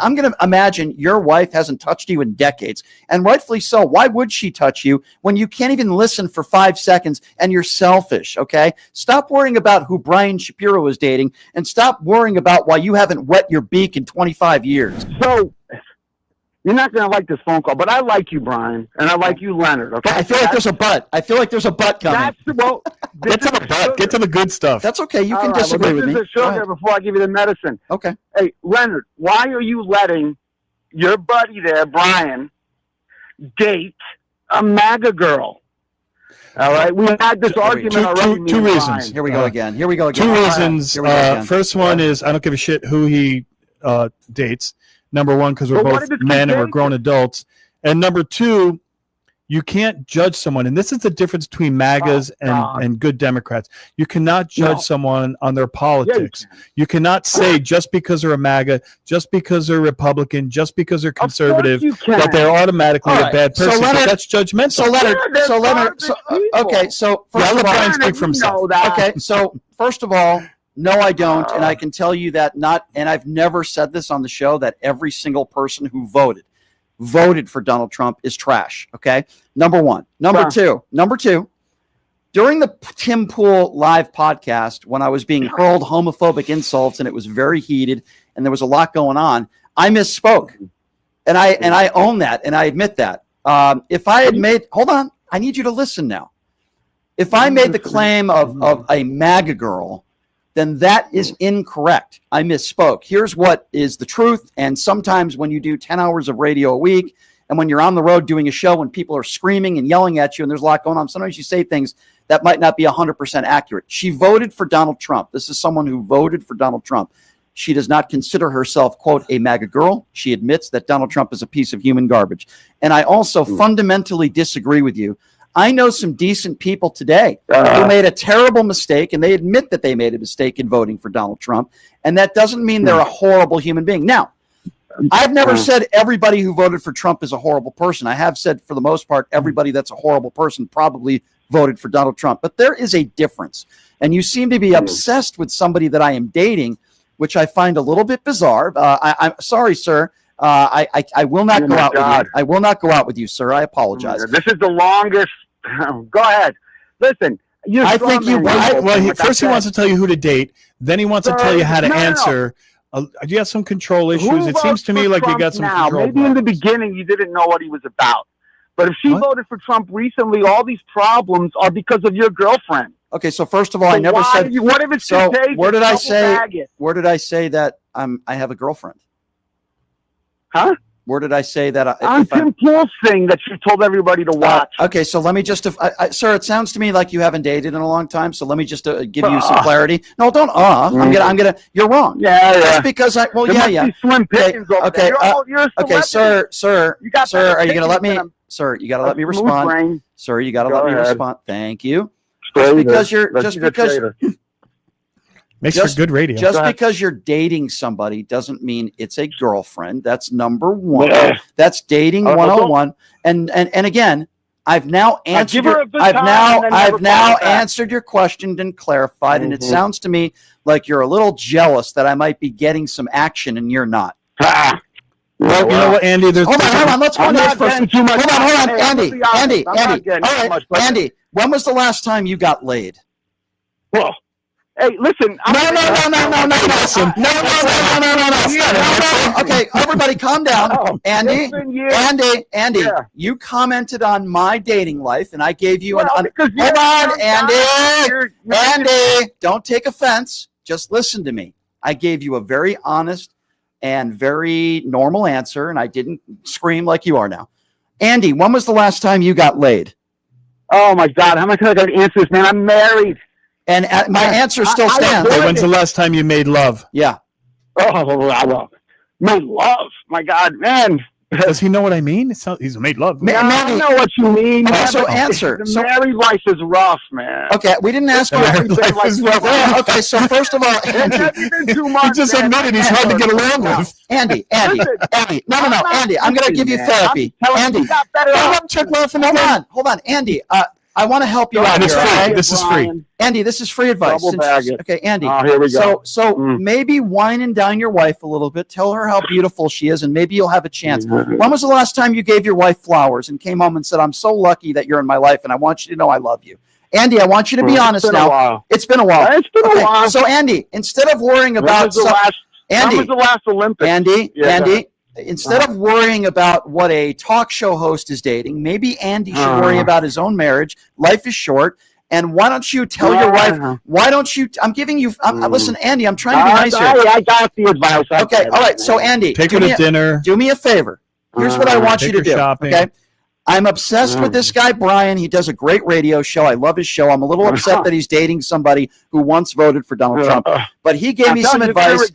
I'm going to imagine your wife hasn't touched you in decades, and rightfully so. Why would she touch you when you can't even listen for 5 seconds and you're selfish, okay? Stop worrying about who Brian Shapiro is dating, and stop worrying about why you haven't wet your beak in 25 years. So, you're not going to like this phone call, but I like you, Brian, and I like you, Leonard, okay? I feel like there's a butt. I feel like there's a butt coming. Get to the butt. Get to the good stuff. That's okay. You can disagree with me. This is a sugar before I give you the medicine. Okay. Hey, Leonard, why are you letting your buddy there, Brian, date a MAGA girl? All right, we had this argument already. Two reasons. Here we go again. Here we go again. Two reasons. First one is I don't give a shit who he dates. Number one, because we're both men and we're grown adults. And number two, you can't judge someone. And this is the difference between MAGAs and good Democrats. You cannot judge someone on their politics. You cannot say just because they're a MAGA, just because they're Republican, just because they're conservative, that they're automatically a bad person. That's judgmental. So Leonard, okay, so first of all, Brian speak for himself. Okay, so first of all, no, I don't, and I can tell you that and I've never said this on the show, that every single person who voted for Donald Trump is trash, okay? Number one. Number two, during the Tim Pool live podcast, when I was being hurled homophobic insults and it was very heated and there was a lot going on, I misspoke. And I own that and I admit that. If I had made, hold on, I need you to listen now. If I made the claim of a MAGA girl, then that is incorrect. I misspoke. Here's what is the truth. And sometimes when you do 10 hours of radio a week, and when you're on the road doing a show, when people are screaming and yelling at you and there's a lot going on, sometimes you say things that might not be 100% accurate. She voted for Donald Trump. This is someone who voted for Donald Trump. She does not consider herself, quote, a MAGA girl. She admits that Donald Trump is a piece of human garbage. And I also fundamentally disagree with you. I know some decent people today who made a terrible mistake, and they admit that they made a mistake in voting for Donald Trump. And that doesn't mean they're a horrible human being. Now, I've never said everybody who voted for Trump is a horrible person. I have said, for the most part, everybody that's a horrible person probably voted for Donald Trump. But there is a difference. And you seem to be obsessed with somebody that I am dating, which I find a little bit bizarre. I'm sorry, sir. I will not go out with you. I will not go out with you, sir. I apologize. This is the longest. Go ahead. Listen. I think first he wants to tell you who to date. Then he wants to tell you how to answer. Do you have some control issues? It seems to me like you got some control. Maybe in the beginning you didn't know what he was about. But if she voted for Trump recently, all these problems are because of your girlfriend. Okay, so first of all, I never said. What if it's so? Where did I say? Where did I say that I have a girlfriend? Huh? Where did I say that? On Tim Pool's thing that you told everybody to watch. Okay, so let me just, sir, it sounds to me like you haven't dated in a long time. So let me just give you some clarity. No, don't. I'm gonna. You're wrong. Yeah. Just because Slim pickings over there. You're a sir. Are you gonna let me? Sir, you gotta let me respond. Sir, you gotta let me respond. Thank you. Just because makes for good radio. Just because you're dating somebody doesn't mean it's a girlfriend. That's number one. Yeah. That's dating 101. And again, I've now answered answered your question and clarified. And it sounds to me like you're a little jealous that I might be getting some action and you're not. Well, you know what, Andy? Hold on. Let's go to this person. Hold on. Andy. All right, Andy. When was the last time you got laid? Well. Hey, listen. No. Okay, everybody calm down. Andy, you commented on my dating life, and I gave you hold on, Andy, don't take offense. Just listen to me. I gave you a very honest and very normal answer, and I didn't scream like you are now. Andy, when was the last time you got laid? Oh, my God. How am I going to answer this, man? I'm married. And my answer still stands. When's the last time you made love? Yeah. Oh, made love. My God, man. Does he know what I mean? He's made love. I know what you mean. Okay, so answer. The married life is rough, man. Okay, we didn't ask you. Okay, so first of all, Andy, he just admitted he's hard to get along with. Andy. No, Andy, I'm going to give you therapy. Andy, hold on, Andy. I want to help you out And it's here. free. Okay? This is free. Andy, this is free advice. Double bag it. Okay, Andy. Oh, here we go. So maybe wine and dine your wife a little bit. Tell her how beautiful she is, and maybe you'll have a chance. When was the last time you gave your wife flowers and came home and said, "I'm so lucky that you're in my life, and I want you to know I love you"? Andy, I want you to be honest now. It's been a while. It's been a while. So, Andy, instead of worrying about when was the last Olympics? Andy, instead of worrying about what a talk show host is dating, maybe Andy should worry about his own marriage. Life is short. And why don't you tell your wife, why don't you, I'm giving you, listen, Andy, I'm trying to be nice here. I got the advice. Okay, all right. So, Andy, take her to dinner. Do me a favor. Here's what I want you to do. Shopping. Okay. I'm obsessed with this guy, Brian. He does a great radio show. I love his show. I'm a little upset that he's dating somebody who once voted for Donald Trump. But he gave me some advice.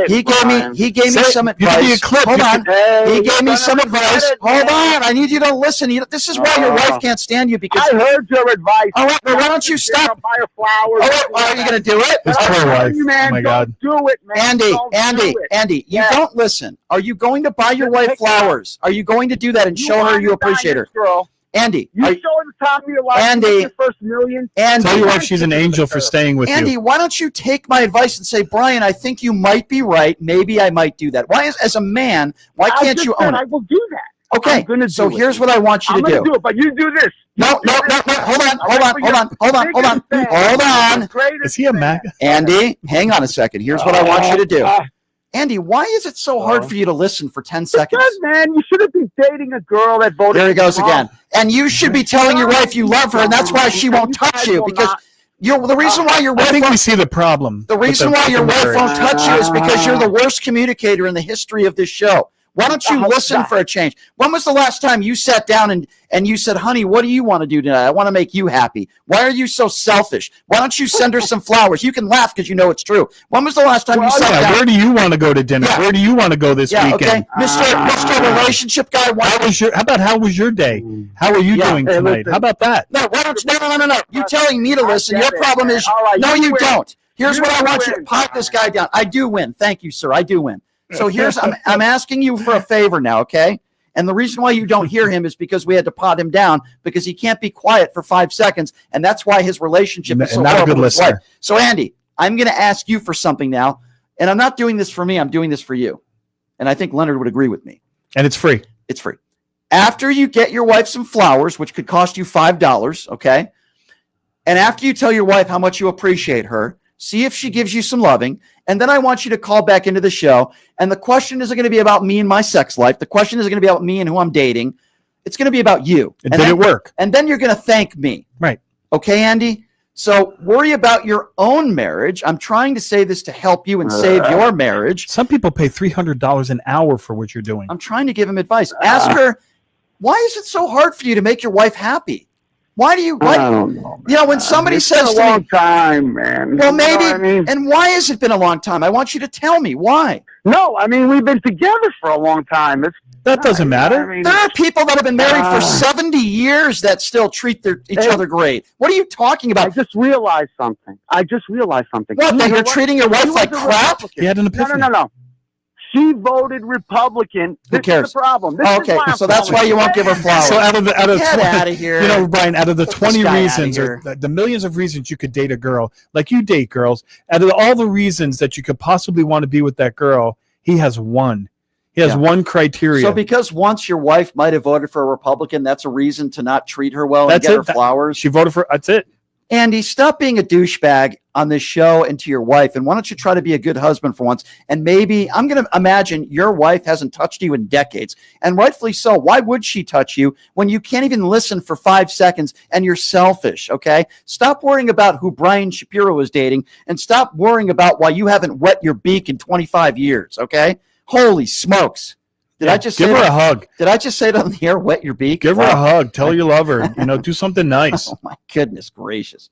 He gave me some advice. Hold on. He gave me some advice. Hold on. I need you to listen. This is why your wife can't stand you, because I heard your advice. All right, well, why don't you stop? Buy her flowers. All right, well, are you going to do it? His poor wife. Man, oh my God. Do it, man. Andy, you don't listen. Are you going to buy your wife flowers? Are you going to do that and show her you appreciate her? Girl. Andy, you showing the top of your life. Andy, your first million. Andy, tell your wife she's an angel for staying with you. Andy, why don't you take my advice and say, Brian, I think you might be right. Maybe I might do that. Why, as a man, why can't you own it? I will do that. Okay, so here's what I want you to do. I'm going to do it, but you do this. No. Hold on. Is he a MAGA? Andy, hang on a second. Here's what I want you to do. Andy, why is it so hard for you to listen for 10 seconds? Because, man, you shouldn't be dating a girl that voted. There he goes again. And you should be telling your wife you love her, and that's why she won't touch you. Because the reason why your wife I think we see the problem. The reason why your wife won't touch you is because you're the worst communicator in the history of this show. Why don't you listen for a change? When was the last time you sat down and you said, honey, what do you want to do tonight? I want to make you happy. Why are you so selfish? Why don't you send her some flowers? You can laugh because you know it's true. When was the last time you sat down? Where do you want to go to dinner? Yeah. Where do you want to go this weekend? Okay. Mr. Relationship Guy. How was your day? How are you doing tonight? How about that? No, why don't you, no. You're telling me to listen. Your problem is, no, you don't. Here's what I want you to pot this guy down. I do win. Thank you, sir. I do win. So I'm asking you for a favor now, okay? And the reason why you don't hear him is because we had to pot him down because he can't be quiet for 5 seconds, and that's why his relationship is so horrible with his wife. So, Andy, I'm going to ask you for something now, and I'm not doing this for me. I'm doing this for you, and I think Leonard would agree with me. And it's free. It's free. After you get your wife some flowers, which could cost you $5, okay? And after you tell your wife how much you appreciate her, see if she gives you some loving. And then I want you to call back into the show. And the question isn't going to be about me and my sex life. The question isn't going to be about me and who I'm dating. It's going to be about you. And did it work? And then you're going to thank me. Right. Okay, Andy? So worry about your own marriage. I'm trying to say this to help you and save your marriage. Some people pay $300 an hour for what you're doing. I'm trying to give him advice. Ask her, why is it so hard for you to make your wife happy? Why do you? I don't know. You know, when somebody says to me, long time, man. Well, maybe. You know what I mean? And why has it been a long time? I want you to tell me why. No, I mean we've been together for a long time. That doesn't matter. I mean, there are people that have been married for 70 years that still treat each other great. What are you talking about? I just realized something. What? That you're treating your wife like crap? He had an epiphany. No. She voted Republican. Who cares? Is the problem. Okay, so that's why you won't give her flowers. So out of get out of here. You know, Brian, out of the 20 reasons or the millions of reasons you could date a girl, like you date girls, out of all the reasons that you could possibly want to be with that girl, he has one. He has one criteria. So because once your wife might have voted for a Republican, that's a reason to not treat her well and get her flowers? She voted for, that's it. Andy, stop being a douchebag on this show and to your wife. And why don't you try to be a good husband for once? And maybe, I'm going to imagine your wife hasn't touched you in decades. And rightfully so. Why would she touch you when you can't even listen for 5 seconds and you're selfish, okay? Stop worrying about who Brian Shapiro is dating and stop worrying about why you haven't wet your beak in 25 years, okay? Holy smokes. Did I just give her a hug? Did I just say it on the air, wet your beak? Give her a hug. Tell her you love her. You know, do something nice. Oh, my goodness gracious.